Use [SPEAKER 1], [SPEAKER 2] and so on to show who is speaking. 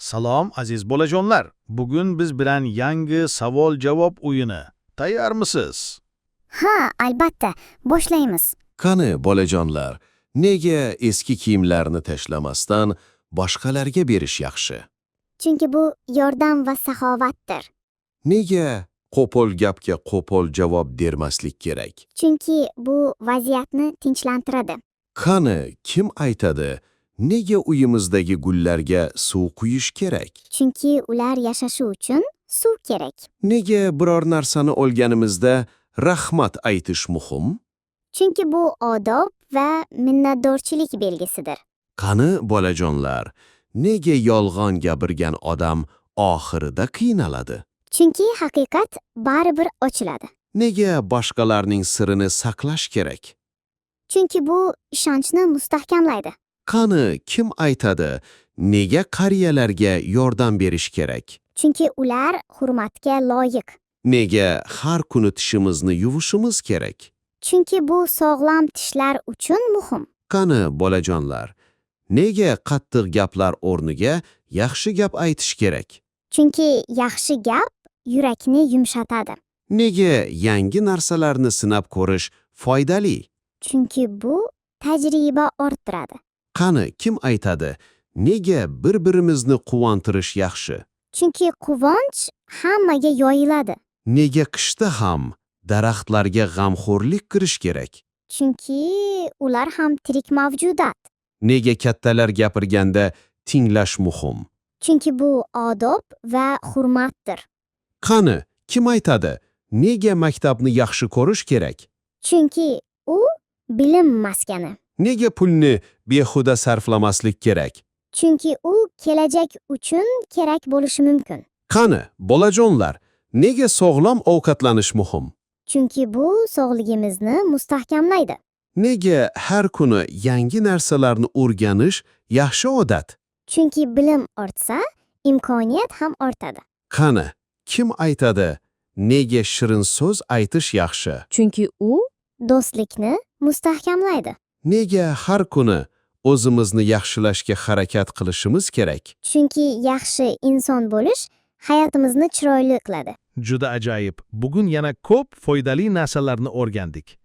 [SPEAKER 1] Salom aziz bolajonlar. Bugun biz bilan yangi savol-javob o'yini. Tayyormisiz?
[SPEAKER 2] Ha, albatta. Boshlaymiz.
[SPEAKER 3] Qani, bolajonlar, nega eski kiyimlarni tashlamasdan boshqalarga berish yaxshi?
[SPEAKER 2] Chunki bu yordam va saxovatdir.
[SPEAKER 3] Nega qo'pol gapga qo'pol javob bermaslik kerak?
[SPEAKER 2] Chunki bu vaziyatni tinchlantiradi.
[SPEAKER 3] Qani, kim aytadi, nega uyimizdagi gullarga suv quyish kerak?
[SPEAKER 2] Chunki ular yashashi uchun suv kerak.
[SPEAKER 3] Nega biror narsani olganimizda rahmat aytish muhim?
[SPEAKER 2] Chunki bu odob va minnatdorchilik belgisidir.
[SPEAKER 3] Qani, bolajonlar, nega yolg'on gapirgan odam oxirida qiynaladi?
[SPEAKER 2] Chunki haqiqat baribir ochiladi.
[SPEAKER 3] Nega boshqalarning sirini saqlash kerak?
[SPEAKER 2] Chunki bu ishonchni mustahkamlaydi.
[SPEAKER 3] Qani, kim aytadi, nega qariyalarga yordam berish kerak?
[SPEAKER 2] Chunki ular hurmatga loyiq.
[SPEAKER 3] Nega har kuni tishimizni yuvishimiz kerak?
[SPEAKER 2] Chunki bu sog'lom tishlar uchun muhim.
[SPEAKER 3] Qani, bolajonlar, nega qattiq gaplar o'rniga yaxshi gap aytish kerak?
[SPEAKER 2] Chunki yaxshi gap yurakni yumshatadi.
[SPEAKER 3] Nega yangi narsalarni sinab ko'rish foydali?
[SPEAKER 2] Chunki bu tajriba orttiradi.
[SPEAKER 3] Qani, kim aytadi, nega bir-birimizni quvontirish yaxshi?
[SPEAKER 2] Chunki quvonch hammaga yoyiladi.
[SPEAKER 3] Nega qishda ham daraxtlarga g'amxo'rlik qilish kerak?
[SPEAKER 2] Chunki ular ham tirik mavjudot.
[SPEAKER 3] Nega kattalar gapirganda tinglash muhim?
[SPEAKER 2] Chunki bu odob va hurmatdir.
[SPEAKER 3] Qani, kim aytadi, nega maktabni yaxshi ko'rish kerak?
[SPEAKER 2] Chunki u bilim maskani.
[SPEAKER 3] Nega pulni behuda sarflamaslik kerak?
[SPEAKER 2] Chunki u kelajak uchun kerak bo'lishi mumkin.
[SPEAKER 3] Qani, bolajonlar, nega sog'lom ovqatlanish muhim?
[SPEAKER 2] Chunki bu sog'ligimizni mustahkamlaydi.
[SPEAKER 3] Nega har kuni yangi narsalarni o'rganish yaxshi odat?
[SPEAKER 2] Chunki bilim ortsa, imkoniyat ham ortadi.
[SPEAKER 3] Qani, kim aytadi, nega shirin so'z aytish yaxshi?
[SPEAKER 2] Chunki u do'stlikni mustahkamlaydi.
[SPEAKER 3] Nega har kuni o'zimizni yaxshilashga harakat qilishimiz kerak?
[SPEAKER 2] Chunki yaxshi inson bo'lish hayotimizni chiroyli qiladi.
[SPEAKER 1] Juda ajoyib. Bugun yana ko'p foydali narsalarni o'rgandik.